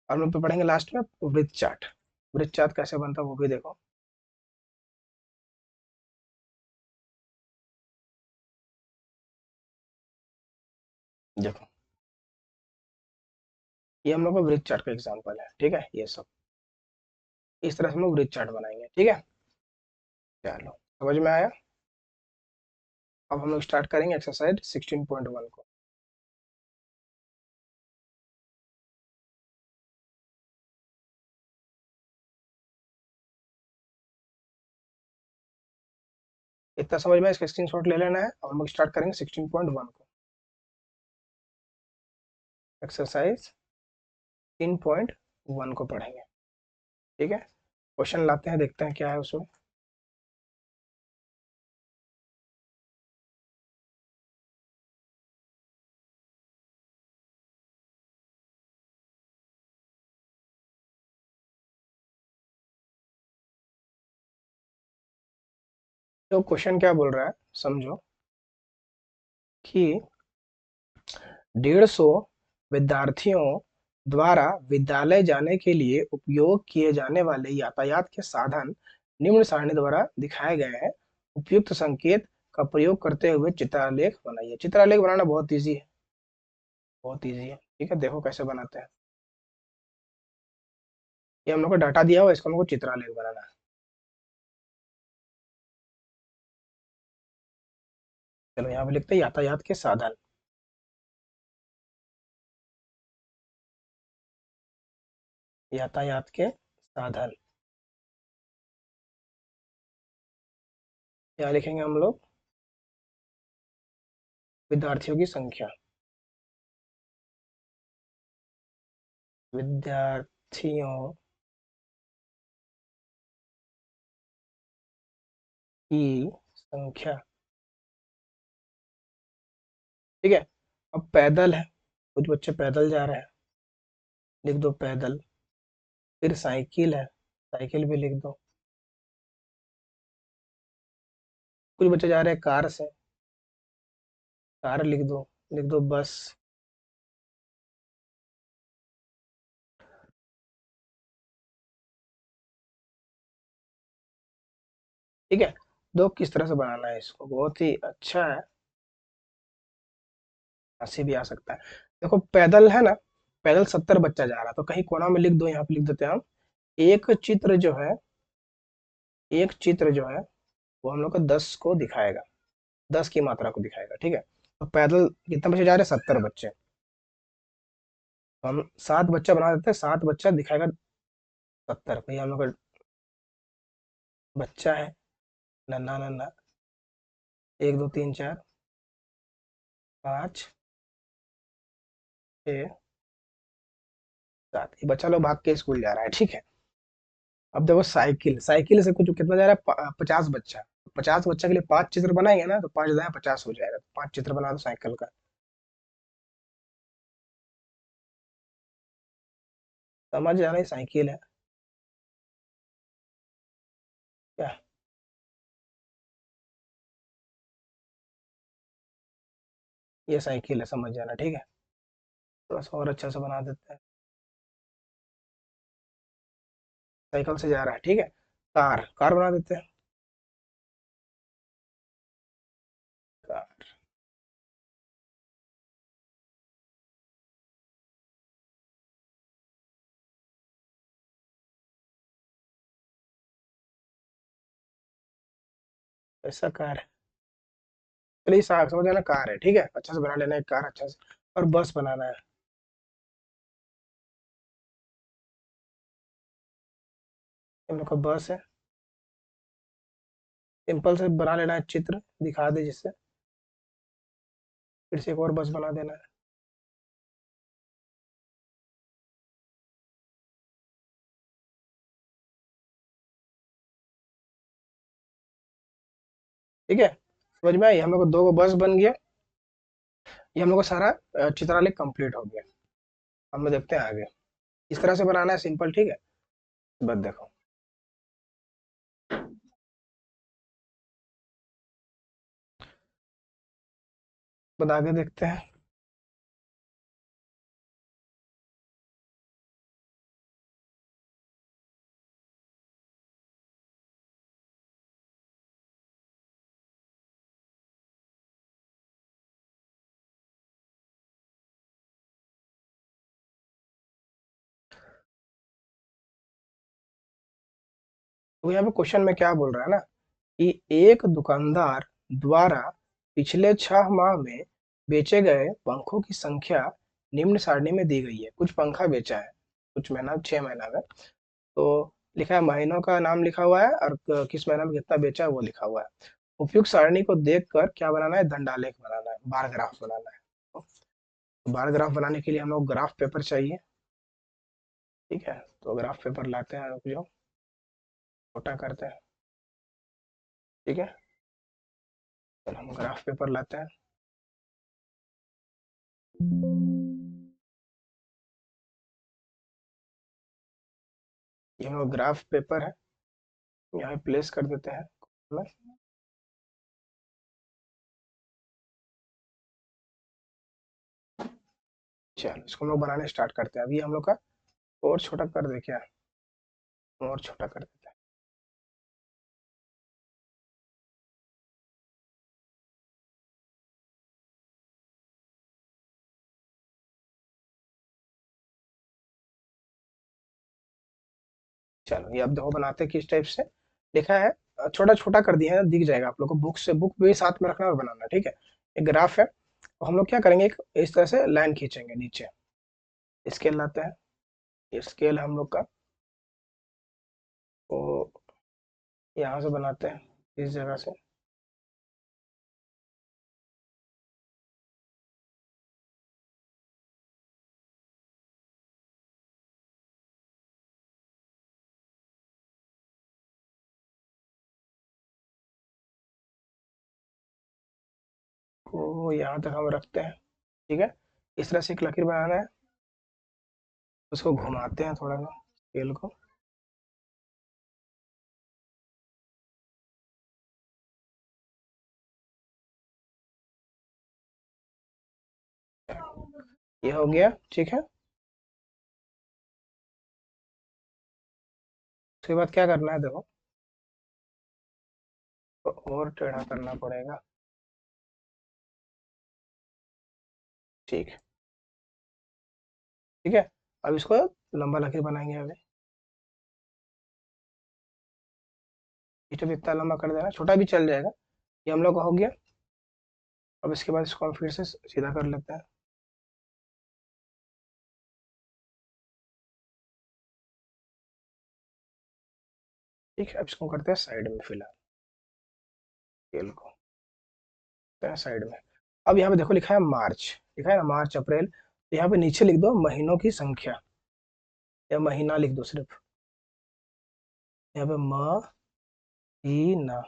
हम लोग पे पढ़ेंगे लास्ट में वृत्त चार्ट। वृत्त चार्ट कैसे बनता है वो भी देखो। देखो ये हम लोग का वृत्त चार्ट का एग्जाम्पल है, ठीक है। ये सब इस तरह से हम लोग ब्रिज चार्ट बनाएंगे, ठीक है। चलो समझ में आया। अब हम लोग स्टार्ट करेंगे एक्सरसाइज 16.1 को। इतना समझ में, इसका स्क्रीनशॉट ले लेना है। अब हम लोग स्टार्ट करेंगे 16.1 को, एक्सरसाइज 16.1 को पढ़ेंगे, ठीक है। क्वेश्चन लाते हैं, देखते हैं क्या है उसमें। तो क्वेश्चन क्या बोल रहा है, समझो कि 150 विद्यार्थियों द्वारा विद्यालय जाने के लिए उपयोग किए जाने वाले यातायात के साधन निम्न सारणी द्वारा दिखाए गए हैं। उपयुक्त संकेत का प्रयोग करते हुए चित्रालेख बनाइए। चित्रालेख बनाना बहुत इजी है, बहुत इजी है, ठीक है। देखो कैसे बनाते हैं। ये हम लोग को डाटा दिया हुआ है, इसको हम लोग को चित्रालेख बनाना है। चलो यहाँ पे लिखते हैं यातायात के साधन। यातायात के साधन, यहाँ लिखेंगे हम लोग विद्यार्थियों की संख्या। विद्यार्थियों की संख्या, ठीक है। अब पैदल है, कुछ बच्चे पैदल जा रहे हैं, लिख दो पैदल। फिर साइकिल है, साइकिल भी लिख दो। कुछ बच्चे जा रहे हैं कार से, कार लिख दो बस। ठीक है। दो किस तरह से बनाना है इसको, बहुत ही अच्छा है, हंसी भी आ सकता है। देखो पैदल है ना, पैदल 70 बच्चा जा रहा है, तो कहीं कोना में लिख दो, यहाँ पे लिख देते हैं हम। एक चित्र जो है, एक चित्र जो है वो हम लोग को 10 को दिखाएगा, 10 की मात्रा को दिखाएगा, ठीक है। तो पैदल कितने बच्चे जा रहे हैं, 70 बच्चे। तो हम 7 बच्चा बना देते हैं, 7 बच्चा दिखाएगा 70। भाई हम लोग का बच्चा है, नन्ना नन्ना, 1 2 3 4 5 6 7, ये बच्चा लोग भाग के स्कूल जा रहा है, ठीक है। अब देखो साइकिल, साइकिल से कुछ कितना जा रहा है, 50 बच्चा। 50 बच्चा के लिए 5 चित्र बनाएंगे ना, तो 5 × 50 हो जाएगा। 5 चित्र बना दो साइकिल का। समझ आ रही, साइकिल है क्या, ये साइकिल है, समझ जाना, ठीक है। थोड़ा सा और अच्छा से बना देते हैं। साइकिल से जा रहा है, ठीक है। कार, कार बना देते हैं, कार। ऐसा कार है, चलिए समझ जाना, कार है, ठीक है। अच्छा से बना लेना एक कार अच्छा से। और बस बनाना है, हम लोग का बस है। सिंपल से बना लेना है, चित्र दिखा दे जिससे। फिर से एक और बस बना देना है। ठीक है, समझ में आई। हम लोग को 2 बस बन गया। ये हम लोग का सारा चित्रालेख कंप्लीट हो गया। हम लोग देखते हैं आगे, इस तरह से बनाना है, सिंपल, ठीक है। बस देखो, बस आगे देखते हैं। तो यहाँ पे क्वेश्चन में क्या बोल रहा है ना कि एक दुकानदार द्वारा पिछले 6 माह में बेचे गए पंखों की संख्या निम्न सारणी में दी गई है। कुछ पंखा बेचा है कुछ महीना 6 महीना में, तो लिखा है महीनों का नाम लिखा हुआ है और किस महीना में कितना बेचा है वो लिखा हुआ है। उपयुक्त सारणी को देखकर क्या बनाना है, दंडालेख बनाना है, बार ग्राफ बनाना है। तो बार ग्राफ बनाने के लिए हम लोग ग्राफ पेपर चाहिए। ठीक है, तो ग्राफ पेपर लाते हैं, रुक जाओ छोटा करते हैं। ठीक है, चलो हम ग्राफ पेपर लाते हैं। ये हम लोग ग्राफ पेपर है, यहाँ प्लेस कर देते हैं। चलो इसको हम लोग बनाने स्टार्ट करते हैं। अभी हम लोग का और छोटा कर दे क्या, और छोटा कर देते हैं। चलो ये अब देखो बनाते हैं किस टाइप से। लिखा है छोटा छोटा कर दिया है, दिख जाएगा आप लोग को। बुक से बुक भी साथ में रखना और बनाना। ठीक है, एक ग्राफ है और हम लोग क्या करेंगे, एक इस तरह से लाइन खींचेंगे नीचे। स्केल लाते हैं, ये स्केल हम लोग का, तो यहाँ से बनाते हैं इस जगह से। तो यहाँ तक हम रखते हैं। ठीक है, इस तरह से एक लकीर बनाना है, उसको घुमाते हैं थोड़ा सा स्केल को। ये हो गया। ठीक है, उसके बाद क्या करना है देखो, तो और टेढ़ा करना पड़ेगा। ठीक है, ठीक है, अब इसको लंबा लकीर बनाएंगे अभी। इसे भी इतना लंबा कर देना, छोटा भी चल जाएगा। ये हम लोग का हो गया। अब इसके बाद इसको हम फिर से सीधा कर लेते हैं। ठीक है, अब इसको करते हैं साइड में फिलहाल, स्केल को करते हैं साइड में। अब यहाँ पे देखो लिखा है मार्च, लिखा है ना मार्च अप्रैल, तो यहाँ पे नीचे लिख दो महीनों की संख्या, या महीना लिख दो सिर्फ। यहाँ पे महीना,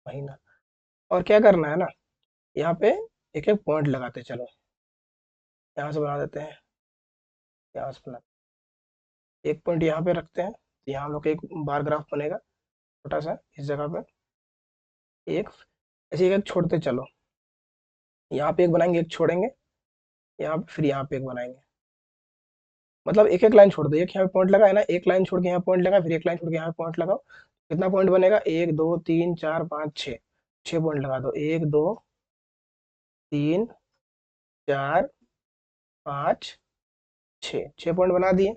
महीना। और क्या करना है ना, यहाँ पे एक एक पॉइंट लगाते चलो। यहाँ से बना देते हैं, यहाँ से बना, एक पॉइंट यहाँ पे रखते हैं, तो यहाँ हम लोग का एक बार ग्राफ बनेगा छोटा सा इस जगह पे। एक ऐसे एक एक छोड़ते चलो, यहाँ पे एक बनाएंगे, एक छोड़ेंगे, यहाँ पे फिर यहाँ पे एक बनाएंगे। मतलब एक एक लाइन छोड़ दो, एक यहाँ पे पॉइंट लगा है ना, एक लाइन छोड़ के यहाँ पॉइंट लगा, फिर एक लाइन छोड़ के यहाँ पॉइंट लगाओ। कितना पॉइंट बनेगा, 1 2 3 4 5 6, 6 पॉइंट लगा दो। 1 2 3 4 5 6, 6 पॉइंट बना दिए।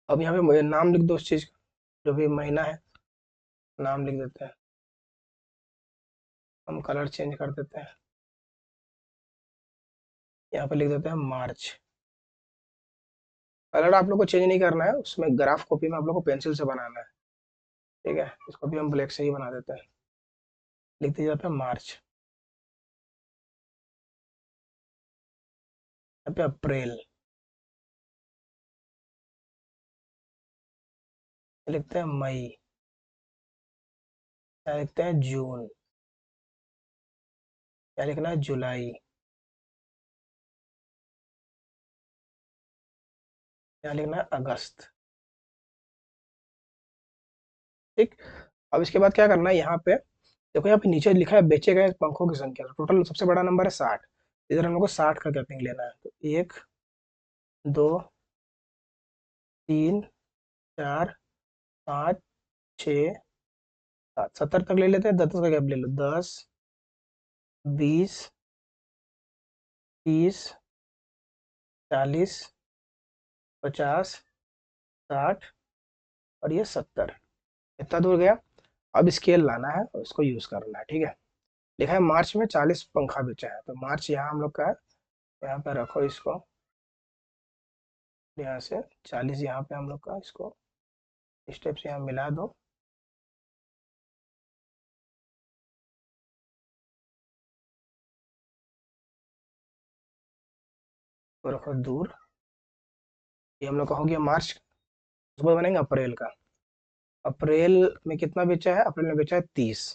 अब यहाँ पे नाम लिख दो उस चीज का, जो भी महीना है नाम लिख देते हैं। हम कलर चेंज कर देते हैं, यहाँ पे लिख देते हैं मार्च। कलर आप लोग को चेंज नहीं करना है, उसमें ग्राफ कॉपी में आप लोग को पेंसिल से बनाना है। ठीक है, इसको भी हम ब्लैक से ही बना देते हैं। लिख दिया जाता है मार्च। यहाँ पे अप्रैल, लिखते हैं मई, यहाँ लिखते हैं जून, यहाँ लिखना है जुलाई, यहाँ लिखना है अगस्त। ठीक, अब इसके बाद क्या करना है, यहाँ पे देखो, यहाँ पे नीचे लिखा है बेचे गए पंखों की संख्या, टोटल सबसे बड़ा नंबर है 60। इधर हम लोग को 60 का कैपिंग लेना है, तो 1 2 3 4 5 6 7, 70 तक ले लेते हैं। 10 का गैप ले लो, 10 20 30 40 50 60 और ये 70। इतना दूर गया। अब स्केल लाना है और इसको यूज करना है, ठीक है। लिखा है मार्च में 40 पंखा बेचा है, तो मार्च यहाँ हम लोग का है, यहाँ पे रखो इसको, यहाँ से 40 यहाँ पे हम लोग का, इसको स्टेप से यहाँ मिला दो। तो रखो दूर। ये हम लोग का हो गया मार्च। उसके बाद बनेगा अप्रैल का। अप्रैल में कितना बेचा है? अप्रैल में बेचा है 30।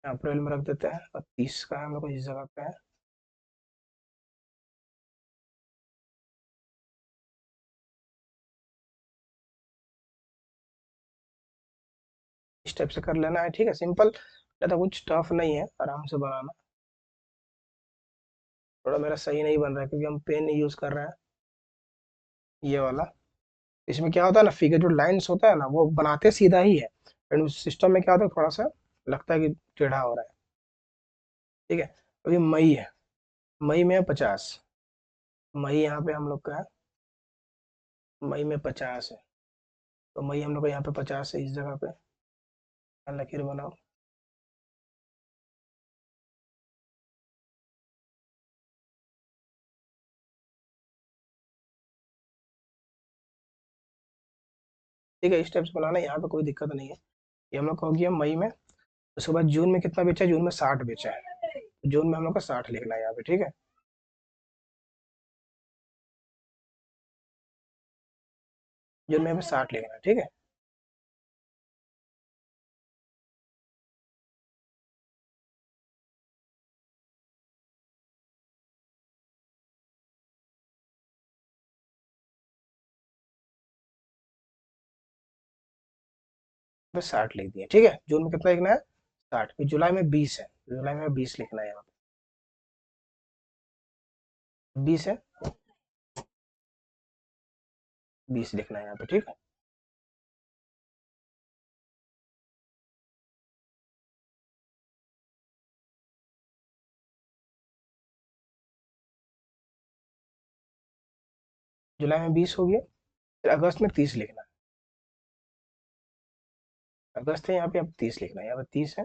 अप्रैल में रख देते हैं, और 30 का हम लोग को इस जगह पे है। इस टाइप से कर लेना है, ठीक है, सिंपल। ज़्यादा कुछ टफ नहीं है, आराम से बनाना। थोड़ा मेरा सही नहीं बन रहा है क्योंकि हम पेन नहीं यूज़ कर रहे हैं, ये वाला। इसमें क्या होता है ना, फिगर जो लाइंस होता है ना, वो बनाते सीधा ही है, लेकिन उस सिस्टम में क्या होता है, थोड़ा सा लगता है कि टेढ़ा हो रहा है, ठीक है। अभी मई है, मई में 50। मई यहाँ पे हम लोग का है, मई में 50 है। तो मई हम लोग का यहाँ पे 50 है, इस जगह पे लकीर बनाओ। ठीक है, इस टाइप से बनाना है, यहाँ पे कोई दिक्कत नहीं है। ये हम लोग का हो गया मई में। उसके बाद जून में कितना बेचा है? जून में 60 बेचा है। जून में हम लोग का 60 लिखना है यहाँ पे, ठीक है। जून में हमें 60 लिखना है, ठीक है। बस 60 लिख दिए, ठीक है। जून में कितना लिखना है? 60। फिर जुलाई में 20 है, जुलाई में 20 लिखना है यहाँ पे। 20 है, 20 लिखना है यहाँ पे, ठीक है। जुलाई में 20 हो गया। फिर अगस्त में 30 लिखना है। अगस्त है यहाँ पे, अब 30 लिखना है, यहाँ पे 30 है।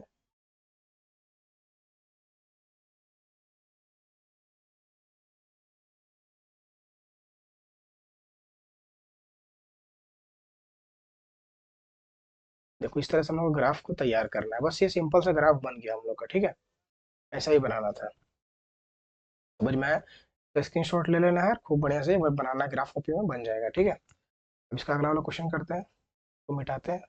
देखो इस तरह से हम लोग ग्राफ को तैयार करना है, बस ये सिंपल सा ग्राफ बन गया हम लोग का, ठीक है। ऐसा ही बनाना था, समझ में आया? तो स्क्रीन शॉट ले लेना है, खूब बढ़िया से वो बनाना, ग्राफ कॉपी में बन जाएगा, ठीक है। अब इसका अगला वाला क्वेश्चन करते हैं, तो मिटाते हैं।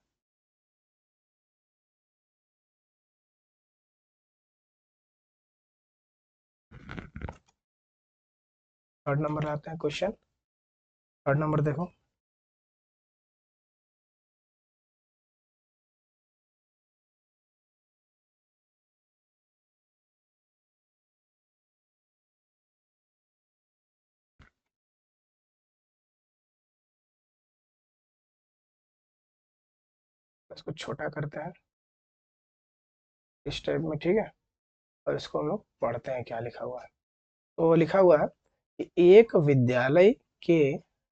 थर्ड नंबर लाते हैं क्वेश्चन। थर्ड नंबर देखो। इसको छोटा करते हैं इस टाइप में, ठीक है। और इसको हम लोग पढ़ते हैं क्या लिखा हुआ है। तो लिखा हुआ है कि एक विद्यालय के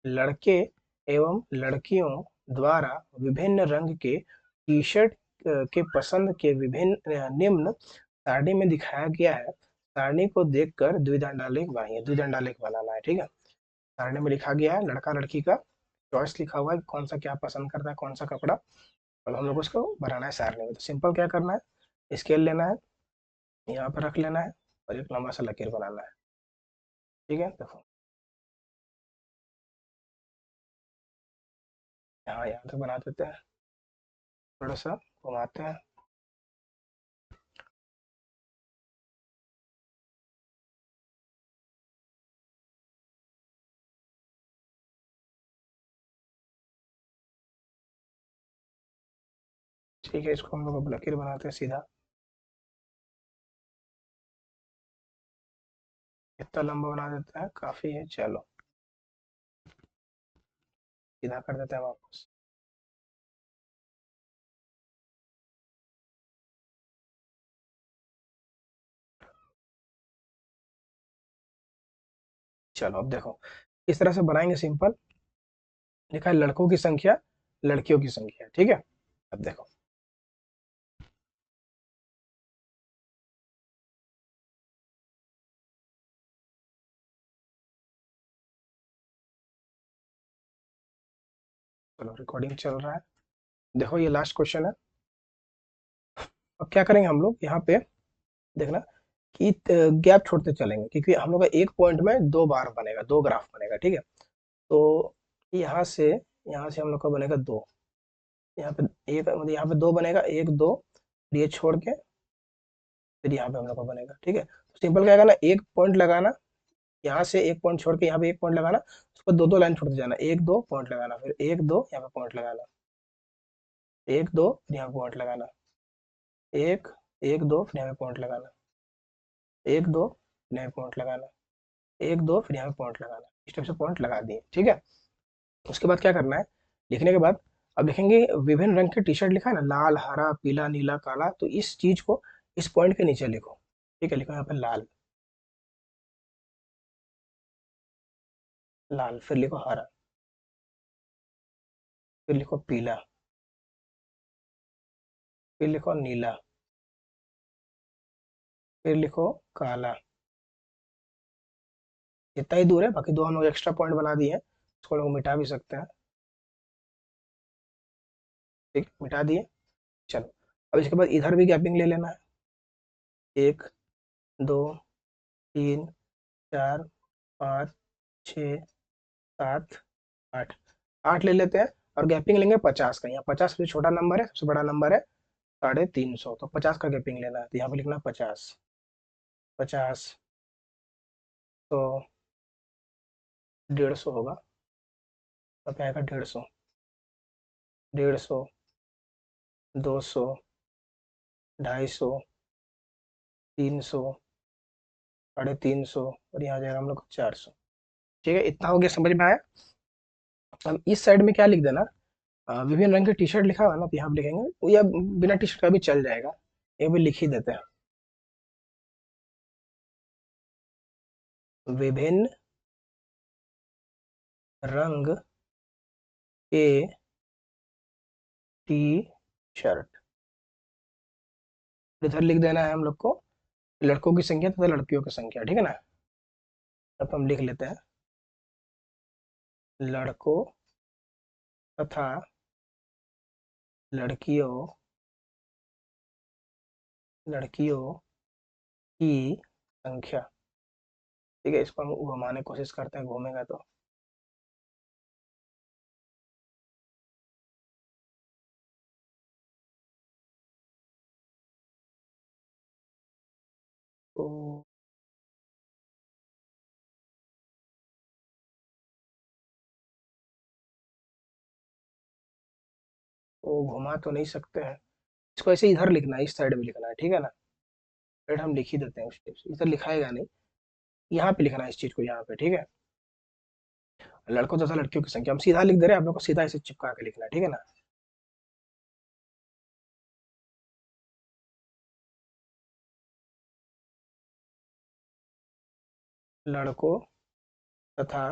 लड़के एवं लड़कियों द्वारा विभिन्न रंग के टी शर्ट के पसंद के विभिन्न निम्न सारणी में दिखाया गया है। सारणी को देखकर द्विदंडालेख बनाइए। द्विदंडालेख बनाना है, ठीक है। सारणी में लिखा गया है, लड़का लड़की का चॉइस लिखा हुआ है, कौन सा क्या पसंद करता है, कौन सा कपड़ा। और हम लोग उसको बनाना है सारणी में। तो सिंपल क्या करना है, स्केल लेना है, यहाँ पर रख लेना है, और एक लंबा सा लकीर बनाना है, ठीक है। देखो यहाँ तक बना देते हैं, थोड़ा सा घुमाते हैं। ठीक है, इसको हम लोग अब लकीर बनाते हैं सीधा। इतना लंबा बना देते हैं, काफी है, चलो सीधा कर देते हैं वापस। चलो अब देखो इस तरह से बनाएंगे, सिंपल। लिखा है लड़कों की संख्या, लड़कियों की संख्या, ठीक है। अब देखो, चलो रिकॉर्डिंग चल रहा है। देखो ये लास्ट क्वेश्चन है। अब क्या करेंगे हम लोग यहाँ पे, देखना कि गैप छोड़ते चलेंगे, क्योंकि हम लोग का एक पॉइंट में दो बार बनेगा, दो ग्राफ बनेगा, ठीक है। तो यहाँ से हम लोग का बनेगा दो, यहाँ पे एक मतलब यहाँ पे दो बनेगा, एक दो, फिर ये छोड़ के फिर यहाँ पे हम लोग का बनेगा, ठीक है। तो सिंपल क्या करना, एक पॉइंट लगाना, यहाँ से एक पॉइंट छोड़ के यहाँ पे एक पॉइंट लगाना, उसको दो दो लाइन छोड़ते जाना, एक दो पॉइंट लगाना, फिर एक दो यहाँ पे पॉइंट लगाना, एक दो फिर यहाँ पे पॉइंट लगाना, एक एक दो फिर यहाँ पे पॉइंट लगाना, एक दो फिर यहाँ पे पॉइंट लगाना, एक दो फिर यहाँ पे पॉइंट लगाना, इस टाइप से पॉइंट लगा दिए, ठीक है। उसके बाद क्या करना है, लिखने के बाद अब लिखेंगे विभिन्न रंग के टी शर्ट, लिखा है ना, लाल हरा पीला नीला काला, तो इस चीज को इस पॉइंट के नीचे लिखो, ठीक है। लिखो यहाँ पे लाल, लाल, फिर लिखो हरा, फिर लिखो पीला, फिर लिखो नीला, फिर लिखो काला। इतना ही दूर है, बाकी दो हम लोग एक्स्ट्रा पॉइंट बना दिए हैं, इसको लोग मिटा भी सकते हैं, ठीक, मिटा दिए। चलो, अब इसके बाद इधर भी गैपिंग ले लेना है, एक दो तीन चार पाँच छ सात आठ, आठ ले लेते हैं। और गैपिंग लेंगे 50 का, यहाँ 50 सबसे छोटा नंबर है, सबसे बड़ा नंबर है 350, तो 50 का गैपिंग लेना है, तो यहाँ पे लिखना 50, 50, तो 150 होगा, तो क्या आएगा 150, 150, 200, 250, 300, 350, और यहाँ जाएगा हम लोग 400, ठीक है। इतना हो गया, समझ में आया। अब इस साइड में क्या लिख देना, विभिन्न रंग की टी शर्ट लिखा हुआ है ना, तो यहाँ पे लिखेंगे, वो या बिना टी शर्ट का भी चल जाएगा, ये भी लिख ही देते हैं, विभिन्न रंग के टी शर्ट, इधर लिख देना है हम लोग को लड़कों की संख्या तथा लड़कियों की संख्या, ठीक है ना। अब हम लिख लेते हैं लड़कों तथा लड़कियों लड़कियों की संख्या, ठीक है। इसको हम घुमाने की कोशिश करते हैं, घूमेगा तो वो घुमा तो नहीं सकते हैं, इसको ऐसे इधर लिखना है, इस साइड में लिखना है, ठीक है ना। फिर हम लिख ही देते हैं उस टाइप से, इधर लिखाएगा नहीं, यहाँ पे लिखना है इस चीज को, यहाँ पे, ठीक है। लड़कों तथा लड़कियों की संख्या हम सीधा लिख दे रहे हैं, आप लोग को सीधा ऐसे चिपका के लिखना है, ठीक है ना। लड़कों तथा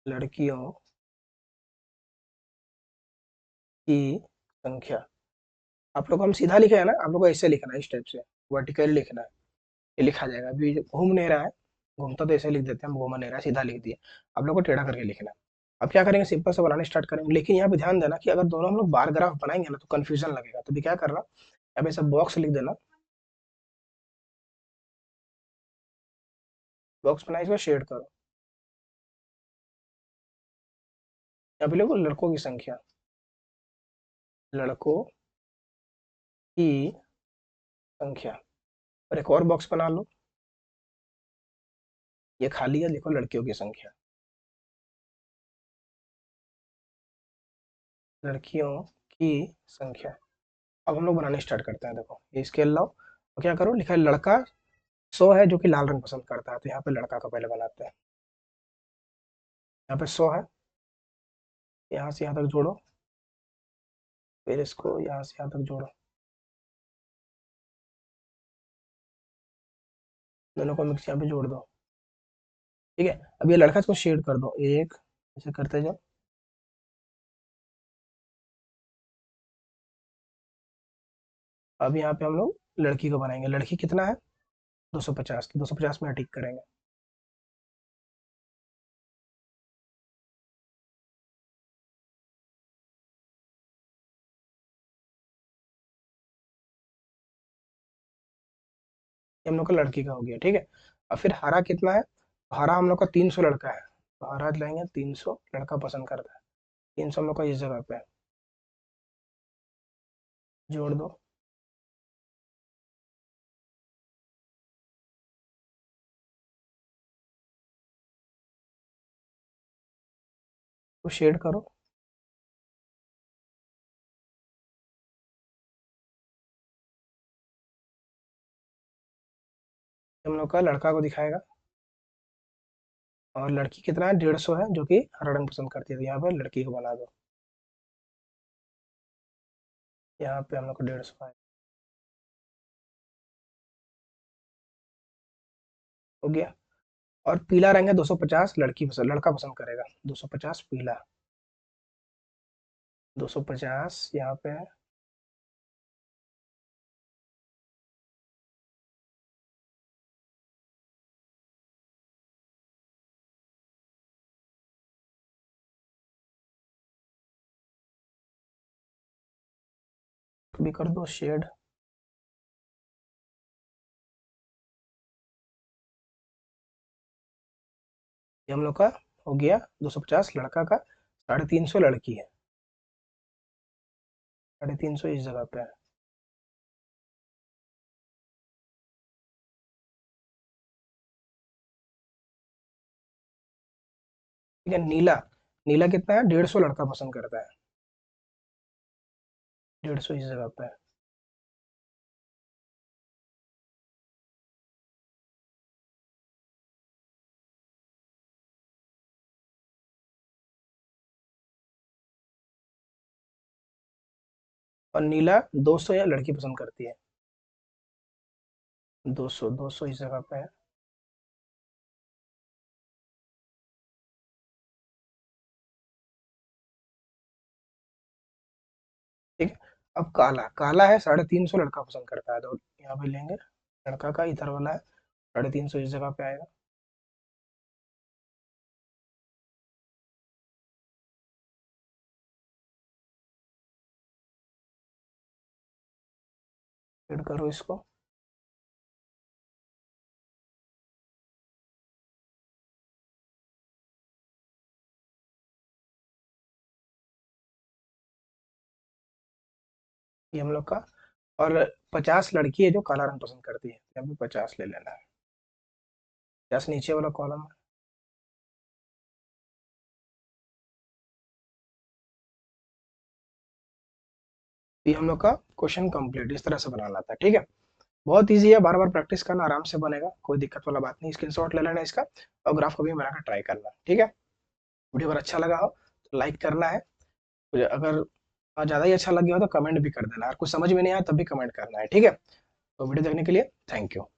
लड़कियों की संख्या, आप लोग को हम सीधा लिखे है ना, आप लोग को ऐसे लिखना है, इस टाइप से वर्टिकल लिखना है, ये लिखा जाएगा। अभी घूम नहीं रहा है, घूमता तो ऐसे लिख देते हैं हम, घूमा नहीं रहा है, सीधा लिख दिए। आप लोग को टेढ़ा करके लिखना है। अब क्या करेंगे, सिंपल से बनाने स्टार्ट करेंगे, लेकिन यहाँ पे ध्यान देना कि अगर दोनों हम लोग बार ग्राफ बनाएंगे ना, तो कंफ्यूजन लगेगा, तो भी क्या करना, अब ऐसा बॉक्स लिख देना, बॉक्स बनाए, इसको शेड करो, यहाँ पे लिखो लड़कों की संख्या, लड़कों की संख्या, और एक और बॉक्स बना लो, ये खाली है, लिखो लड़कियों की संख्या, लड़कियों की संख्या। अब हम लोग बनाने स्टार्ट करते हैं, देखो ये स्केल लाओ, तो क्या करो, लिखा है लड़का 100 है जो कि लाल रंग पसंद करता है, तो यहाँ पे लड़का का पहले बनाते हैं, यहाँ पे 100 है, यहाँ से यहाँ तक जोड़ो, फिर इसको यहाँ से यहाँ तक जोड़ो, दोनों को मिक्स यहाँ पे जोड़ दो, ठीक है। अब ये लड़का इसको शेड कर दो, एक ऐसे करते जाओ, अब यहाँ पे हम लोग लड़की को बनाएंगे। लड़की कितना है? 250, तो 250 में टिक करेंगे। ये हम लोग का लड़की का हो गया, ठीक है। और फिर हरा कितना है? हरा हम लोग का 300 लड़का है, तो हरा लाएंगे 300, लड़का पसंद करता है। 300 हम लोग का इस जगह पे है, जोड़ दो। तो शेड करो। हम लोग का लड़का को दिखाएगा। और लड़की कितना है? 150 है, जो कि हरा रंग पसंद करती है, तो यहाँ पे लड़की को बना दो। यहाँ पे हम लोग को 150 है, हो गया। और पीला रंग है 250, लड़का पसंद करेगा, 250 पीला। 250 यहाँ पे है। भी कर दो शेड। ये हम लोग का हो गया 250 लड़का का, 350 लड़की है। 350 इस जगह पे है। ठीक है, नीला। नीला कितना है? 150 लड़का पसंद करता है, 150 इस जगह पे है। और नीला 200 या लड़की पसंद करती है, 200, 200 इस जगह पे है। ठीक है। अब काला, काला है 350 लड़का पसंद करता है, तो यहाँ पे लेंगे लड़का का, इधर वाला है 350 इस जगह पे आएगा। फिर करो इसको। ये हम लोग का। और 50 लड़की है जो काला रंग पसंद करती है, यहाँ पे 50 ले लेना है। 50 नीचे वाला कॉलम है। ये हम लोग का क्वेश्चन कंप्लीट इस तरह से बनाना था, ठीक है। बहुत इजी है, बार बार प्रैक्टिस करना, आराम से बनेगा, कोई दिक्कत वाला बात नहीं। स्क्रीनशॉट ले लेना इसका, और ग्राफ को भी बनाकर ट्राई करना, ठीक है। वीडियो अगर अच्छा लगा हो तो लाइक करना है। मुझे अगर ज़्यादा ही अच्छा लग गया हो तो कमेंट भी कर देना, और कुछ समझ में नहीं आया तब भी कमेंट करना है, ठीक है। तो वीडियो देखने के लिए थैंक यू।